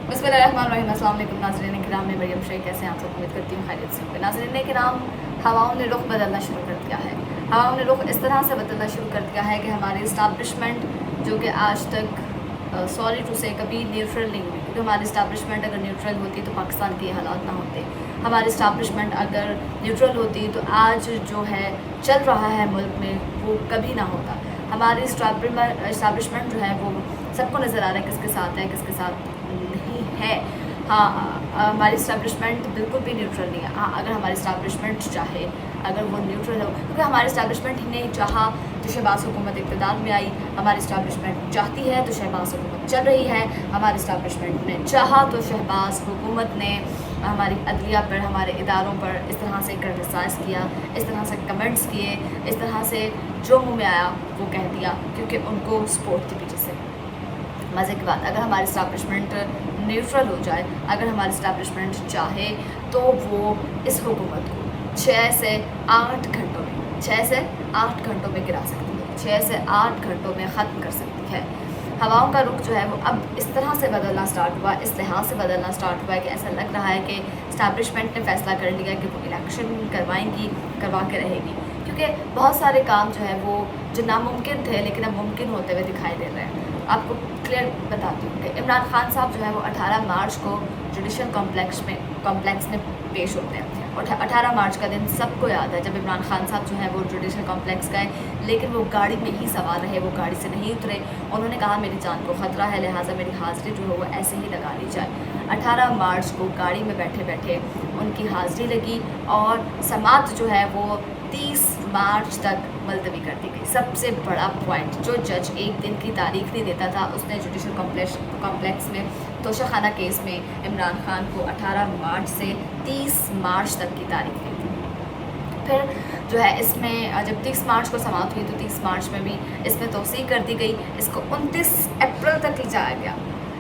बिस्मिल्लाहिर्रहमानिर्रहीम। अस्सलाम वालेकुम नाज़रीन किराम, मैं मरियम शेख, कैसे हैं आप सब? उम्मीद करती हूँ खैरियत से होंगे। नाज़रीन किराम, हवाओं ने रुख बदलना शुरू कर दिया है। हवाओं ने रुख इस तरह से बदलना शुरू कर दिया है कि हमारी इस्टेब्लिशमेंट जो कि आज तक सॉरी टू से कभी न्यूट्रल नहीं हुई, क्योंकि हमारी इस्टेब्लिशमेंट अगर न्यूट्रल होती तो पाकिस्तान के हालात ना होते। हमारी इस्टेब्लिशमेंट अगर न्यूट्रल होती तो आज जो है चल रहा है मुल्क में वो कभी ना होता। हमारी इस्टेब्लिशमेंट जो है वो सबको नज़र आ रहा है किसके साथ है किसके साथ नहीं है। हाँ, हमारी इस्टेब्लिशमेंट बिल्कुल भी न्यूट्रल नहीं है। हाँ, अगर हमारी इस्टेब्लिशमेंट चाहे, अगर वो न्यूट्रल हो, क्योंकि हमारी इस्टेब्लिशमेंट ने चाहा तो शहबाज हुकूमत इक़्तिदार में आई, हमारी इस्टेब्लिशमेंट चाहती है तो शहबाज हुकूमत चल रही है। हमारी इस्टेब्लिशमेंट ने चाहा तो शहबाज हुकूमत ने हमारी अदलिया पर, हमारे इदारों पर इस तरह से क्रिटिसाइज़ किया, इस तरह से कमेंट्स किए, इस तरह से जो मुँह में आया वो कह दिया, क्योंकि उनको सपोर्ट थी पीछे से। मज़े की बात, अगर हमारी इस्टेब्लिशमेंट न्यूट्रल हो जाए, अगर हमारी इस्टेब्लिशमेंट चाहे तो वो इस हुकूमत को 6 से 8 घंटों में 6 से 8 घंटों में गिरा सकती है, 6 से 8 घंटों में ख़त्म कर सकती है। हवाओं का रुख जो है वो अब इस तरह से बदलना स्टार्ट हुआ, इस लिहाज से बदलना स्टार्ट हुआ है कि ऐसा लग रहा है कि इस्टेब्लिशमेंट ने फ़ैसला कर लिया कि वो इलेक्शन करवाएंगी, करवा के रहेगी, क्योंकि बहुत सारे काम जो है वो जो नामुमकिन थे लेकिन अब मुमकिन होते हुए दिखाई दे रहे हैं। आपको क्लियर बताती हूँ कि इमरान खान साहब जो है वो 18 मार्च को जुडिशल कॉम्प्लेक्स में पेश होते हैं, और 18 मार्च का दिन सबको याद है जब इमरान खान साहब जो है वो जुडिशल कॉम्प्लेक्स गए, लेकिन वो गाड़ी में ही सवार रहे, वो गाड़ी से नहीं उतरे। उन्होंने कहा मेरी जान को ख़तरा है, लिहाजा मेरी हाज़िरी जो है वो ऐसे ही लगा ली जाए। 18 मार्च को गाड़ी में बैठे बैठे उनकी हाज़िरी लगी और समाअत जो है वो 30 मार्च तक मुलतवी कर दी गई। सबसे बड़ा पॉइंट, जो जज एक दिन की तारीख नहीं देता था, उसने जुडिशल कॉम्प्लेक्स में तोशाखाना केस में इमरान खान को 18 मार्च से 30 मार्च तक की तारीख दी थी। फिर जो है इसमें जब 30 मार्च को समाअत हुई तो 30 मार्च में भी इसमें तोसीक कर दी गई, इसको 29 अप्रैल तक ले जाया गया।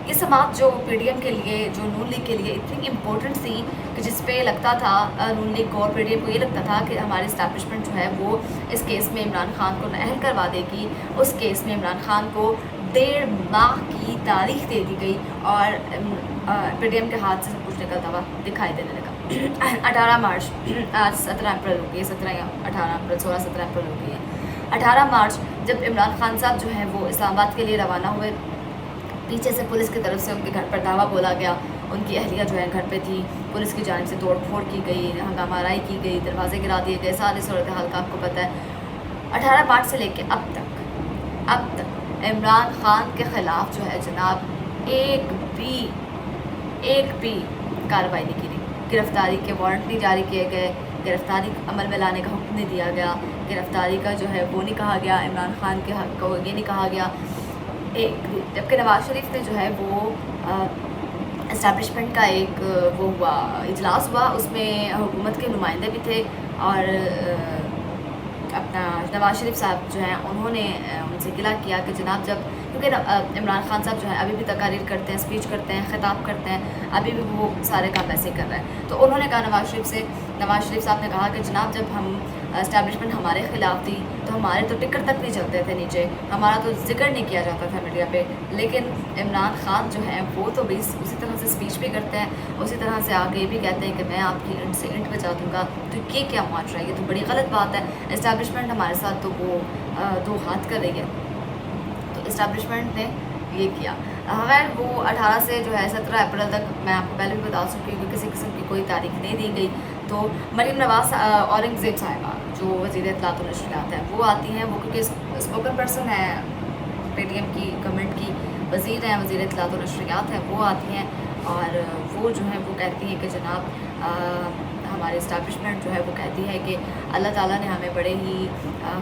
ये समाअत जो PDM के लिए, जो नून लीग के लिए इतनी इम्पोर्टेंट थी कि जिस पे लगता था नून लीग को और PDM को ये लगता था कि हमारी इस्टेब्लिशमेंट जो है वो इस केस में इमरान खान को नाअहल करवा देगी। उस केस में इमरान खान को 1.5 माह की तारीख दे दी गई और PDM के हाथ से सब कुछ निकलता हुआ दिखाई देने लगा। 18 मार्च, आज 17 अप्रैल हो गई है, 17 या 18 अप्रैल, 16-17 अप्रैल हो गई है। 18 मार्च जब इमरान खान साहब जो है वो इस्लामाबाद के लिए रवाना हुए, पीछे से पुलिस की तरफ से उनके घर पर धावा बोला गया, उनकी अहलिया जो है घर पे थी, पुलिस की जानिब से तोड़ फोड़ की गई, हंगामा आराई की गई, दरवाजे गिरा दिए गए, सारी सूरत हाल का आपको पता है। 18 मार्च से लेके अब तक इमरान खान के ख़िलाफ़ जो है जनाब एक भी कार्रवाई नहीं की गई, गिरफ़्तारी के वारंट नहीं जारी किए गए, गिरफ़्तारी अमल में लाने का हुक्म नहीं दिया गया, गिरफ़्तारी का जो है वो नहीं कहा गया, इमरान खान के हक़ को ये नहीं कहा गया एक। जबकि नवाज़ शरीफ ने जो है वो इस्टेब्लिशमेंट का एक वो हुआ, इजलास हुआ, उसमें हुकूमत के नुमाइंदे भी थे और अपना नवाज़ शरीफ साहब जो हैं उन्होंने उनसे गिला किया कि जनाब जब, क्योंकि इमरान खान साहब जो है अभी भी तकारीर करते हैं, स्पीच करते हैं, ख़िताब करते हैं, अभी भी वो सारे काम ऐसे कर रहे हैं। तो उन्होंने कहा नवाज़ शरीफ साहब ने कहा कि जनाब जब हम इस्टेब्लिशमेंट हमारे ख़िलाफ़ थी तो हमारे तो टिकट तक नहीं चलते थे नीचे, हमारा तो जिक्र नहीं किया जाता था मीडिया पे, लेकिन इमरान खान जो है वो तो भी उसी तरह से स्पीच भी करते हैं, उसी तरह से आगे ये भी कहते हैं कि मैं आपकी इंट से इंट बचा दूँगा। तो ये क्या मुआशरा है? ये तो बड़ी गलत बात है। इस्टेब्लिशमेंट हमारे साथ तो वो दो हाथ कर रही है, तो इस्टेब्लिशमेंट ने ये किया। अगर वो 18 से जो है 17 अप्रैल तक, मैं आपको पहले भी बता चुकी हूँ कि किसी किस्म की कोई तारीख नहीं दी गई, तो मरीम नवाज़ औरंगज़ेब साहिबा जो वज़ीर इत्तलात और नशरियात हैं वो आती हैं, वो क्योंकि स्पोकन पर्सन है PDM की गवर्नमेंट की, वज़ीर हैं, वज़ीर इत्तलात और नशरियात हैं, वो आती हैं और वो जो है वो कहती हैं कि जनाब हमारी इस्टेब्लिशमेंट जो है वो कहती है कि अल्लाह ताला ने हमें बड़े ही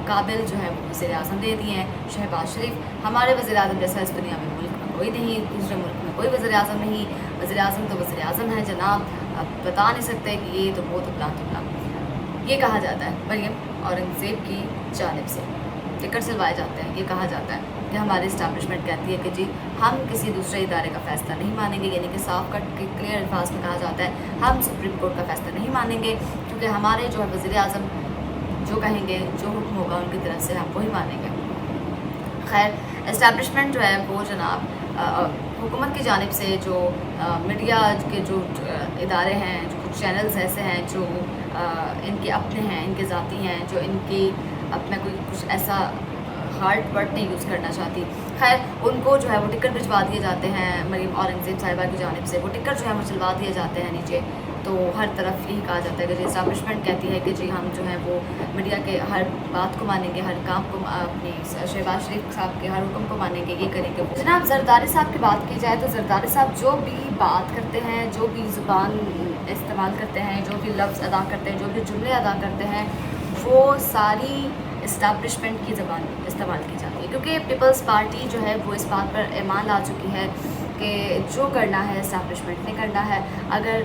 काबिल जो है वो वज़ीर आज़म दे दिए हैं। शहबाज शरीफ हमारे वज़ीर आज़म जैसा इस दुनिया में मुल्क में कोई नहीं, दूसरे मुल्क में कोई वज़ीर आज़म नहीं, वज़ीर आज़म तो वज़ीर आज़म है जनाब, अब बता नहीं सकते कि ये तो वो तो प्लान ये कहा जाता है। मरीम औरंगज़ेब की जानिब से टिकट सिलवाए जाते हैं, ये कहा जाता है कि हमारी इस्टेब्लिशमेंट कहती है कि जी हम किसी दूसरे इदारे का फ़ैसला नहीं मानेंगे, यानी कि साफ कट के क्लियर अल्फाज में कहा जाता है हम सुप्रीम कोर्ट का फ़ैसला नहीं मानेंगे, क्योंकि हमारे जो है वज़ीर आज़म जो कहेंगे, जो हुक्म होगा उनकी तरफ से हम वही मानेंगे। खैर इस्टेब्लिशमेंट जो है वो जनाब हुकूमत की जानिब से जो मीडिया के जो इदारे हैं, जो कुछ चैनल्स ऐसे हैं जो इनके अपने हैं, इनके ज़ाती हैं, जो इनकी अपना कोई कुछ ऐसा हार्ड वर्ड नहीं यूज़ करना चाहती, खैर उनको जो है वो टिकट भिजवा दिए जाते हैं मरीम औरंगज़ेब साहिबा की जानिब से, वो टिकट जो है मचलवा दिए जाते हैं नीचे। तो हर तरफ यही कहा जाता है कि जी इस्टेब्लिशमेंट कहती है कि जी हम जो है वो मीडिया के हर बात को मानेंगे, हर काम को अपनी शहबाज शरीफ साहब के हर हुक्म को मानेंगे, ये करेंगे। जनाब ज़रदारी साहब की बात की जाए तो ज़रदारी साहब जो भी बात करते हैं, जो भी ज़ुबान इस्तेमाल करते हैं, जो भी लफ्ज़ अदा करते हैं, जो भी जुमले अदा करते हैं, वो सारी इस्टेब्लिशमेंट की ज़बान इस्तेमाल की जाती है, क्योंकि पीपल्स पार्टी जो है वो इस बात पर ईमान ला चुकी है कि जो करना है इस्टेब्लिशमेंट ने करना है। अगर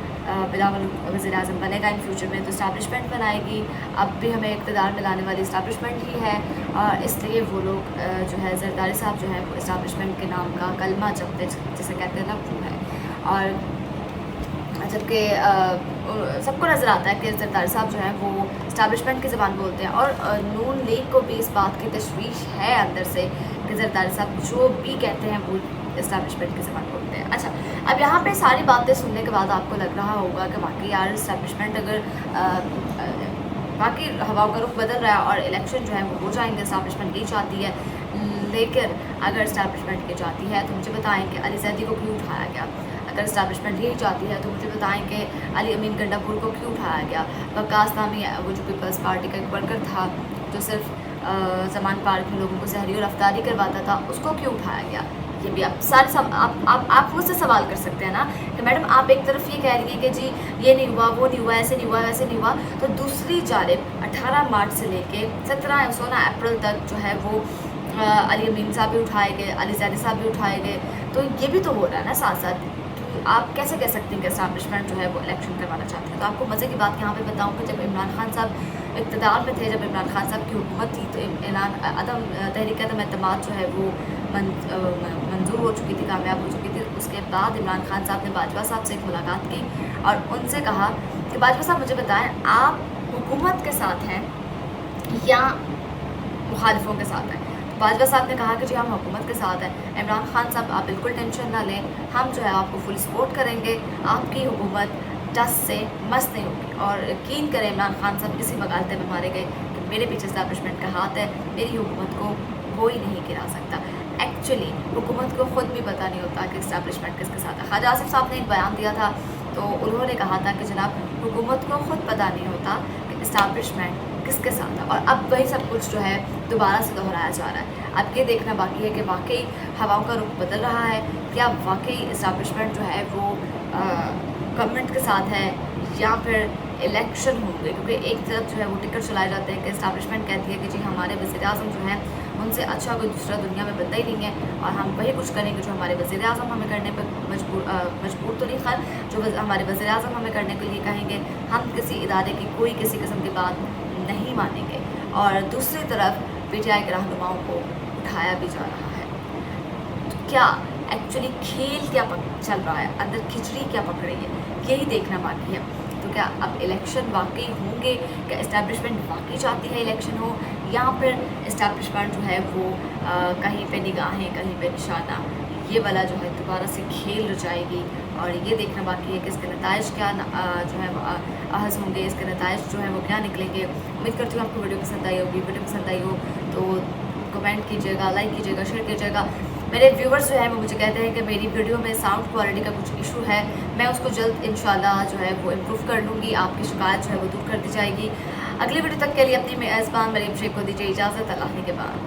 बिलावल वज़ीर आज़म बनेगा इन फ्यूचर में तो इस्टेब्लिशमेंट बनाएगी, अब भी हमें इक़्तिदार में लाने वाली इस्टेब्लिशमेंट ही है, और इसलिए वो लोग जो है ज़रदारी साहब जो है वो इस्टेब्लिशमेंट के नाम का कलमा जपते जिसे कहते हैं ना वो है। और जबकि सबको नज़र आता है कि ज़रदारी साहब जो है वो इस्टेब्लिशमेंट की ज़बान बोलते हैं, और नून लीग को भी इस बात की तशवीश है अंदर से कि ज़रदारी साहब जो भी कहते हैं वो इस्टेब्लिशमेंट की ज़बान बोलते हैं। अच्छा, अब यहाँ पे सारी बातें सुनने के बाद आपको लग रहा होगा कि वाकई यार इस्टेब्लिशमेंट अगर बाकी हवाओं का रुख बदल रहा है और इलेक्शन जो है वो हो जाएंगे, इस्टेब्लिशमेंट यही चाहती है, लेकिन अगर इस्टेब्लिशमेंट ये चाहती है तो मुझे बताएं कि अली ज़ैदी को क्यों उठाया गया। अगर इस्टेब्लिशमेंट यही चाहती है तो मुझे बताएं कि अली अमीन गंडापुर को क्यों उठाया गया। वक्कास नामी वो जो पीपल्स पार्टी का एक वर्कर था जो सिर्फ ज़मान पार्क में लोगों को जहरी और अफ्तारी करवाता था, उसको क्यों उठाया गया। ये भी आप सारे आप मुझसे सवाल कर सकते हैं ना कि मैडम आप एक तरफ ये कह रही हैं कि जी ये नहीं हुआ, वो नहीं हुआ, ऐसे नहीं हुआ, वैसे नहीं हुआ, तो दूसरी जानिब 18 मार्च से लेके 16 अप्रैल तक जो है वो अली अमीन साहब भी उठाए गए, अली ज़ैदी साहब भी उठाए गए, तो ये भी तो हो रहा है ना साथ साथ। आप कैसे कह सकते हैं कि इस्टेब्लिशमेंट जो है वो इलेक्शन करवाना चाहते हैं। तो आपको मज़े की बात यहाँ पे बताऊँ कि जब इमरान खान साहब इक़्तिदार में थे, जब इमरान खान साहब की हुकूमत थी, तो तहरीक अदम एतमाद जो है वो मंजूर हो चुकी थी, कामयाब हो चुकी थी। उसके बाद इमरान खान साहब ने बाजवा साहब से एक मुलाकात की और उनसे कहा कि बाजवा साहब मुझे बताएं आप हुकूमत के साथ हैं या मुखालिफों के साथ हैं। बाजवा साहब ने कहा कि जी हम हुकूमत के साथ हैं। इमरान खान साहब आप बिल्कुल टेंशन ना लें, हम जो है आपको फुल सपोर्ट करेंगे, आपकी हुकूमत टस से मस्त नहीं होगी। और यकीन करें इमरान खान साहब किसी वकालते में मारे गए कि मेरे पीछे इस्टेब्लिशमेंट का हाथ है, मेरी हुकूमत को कोई नहीं गिरा सकता। एक्चुअली हुकूमत को ख़ुद भी पता नहीं होता कि इस्टेब्लिशमेंट किसके साथ है। ख्वाजा आसिफ साहब ने एक बयान दिया था तो उन्होंने कहा था कि जनाब हुकूमत को ख़ुद पता नहीं होता कि इस्टेब्लिशमेंट किसके साथ है, और अब वही सब कुछ जो है दोबारा से दोहराया जा रहा है। अब ये देखना बाकी है कि वाकई हवाओं का रुख बदल रहा है, क्या वाकई इस्टेब्लिशमेंट जो है वो गवर्नमेंट के साथ है या फिर इलेक्शन होंगे। क्योंकि एक तरफ जो है वो टिकट चलाए जाते हैं कि इस्टेब्लिशमेंट कहती है कि जी हमारे वज़ीर आज़म जो हैं उनसे अच्छा कोई दूसरा दुनिया में बंदा ही नहीं है, और हम वही कुछ करेंगे जो हमारे वज़ीर आज़म हमें करने पर मजबूर तो नहीं, खैर जो हमारे वज़ीर आज़म हमें करने के लिए कहेंगे, हम किसी इदारे की कोई किसी किस्म की बात नहीं मानेंगे। और दूसरी तरफ पीटीआई के रहनुमाओं को उठाया भी जा रहा है। तो क्या एक्चुअली खेल क्या चल रहा है, अंदर खिचड़ी क्या पक रही है, यही देखना बाकी है। तो क्या अब इलेक्शन वाकई होंगे, क्या इस्टेब्लिशमेंट वाकई चाहती है इलेक्शन हो, या फिर इस्टेब्लिशमेंट जो है वो कहीं पे निगाहें कहीं पे निशाना, ये वाला जो है दोबारा से खेल रचाएगी। और ये देखना बाकी है कि इसके नताइज क्या जो है वो अहज़ होंगे, इसके नताइज जो है वो क्या निकलेंगे। उम्मीद करती हूँ आपको वीडियो पसंद आई होगी। वीडियो पसंद आई हो तो कमेंट कीजिएगा, लाइक कीजिएगा, शेयर कीजिएगा। मेरे व्यूवर्स जो है वो मुझे कहते हैं कि मेरी वीडियो में साउंड क्वालिटी का कुछ इशू है, मैं उसको जल्द इंशाल्लाह जो है वो इम्प्रूव कर लूँगी, आपकी शिकायत जो है वो दूर कर दी जाएगी। अगली वीडियो तक के लिए अपनी मेज़बान मरीम शेख को दीजिए इजाज़त। अल्लाह के बाद।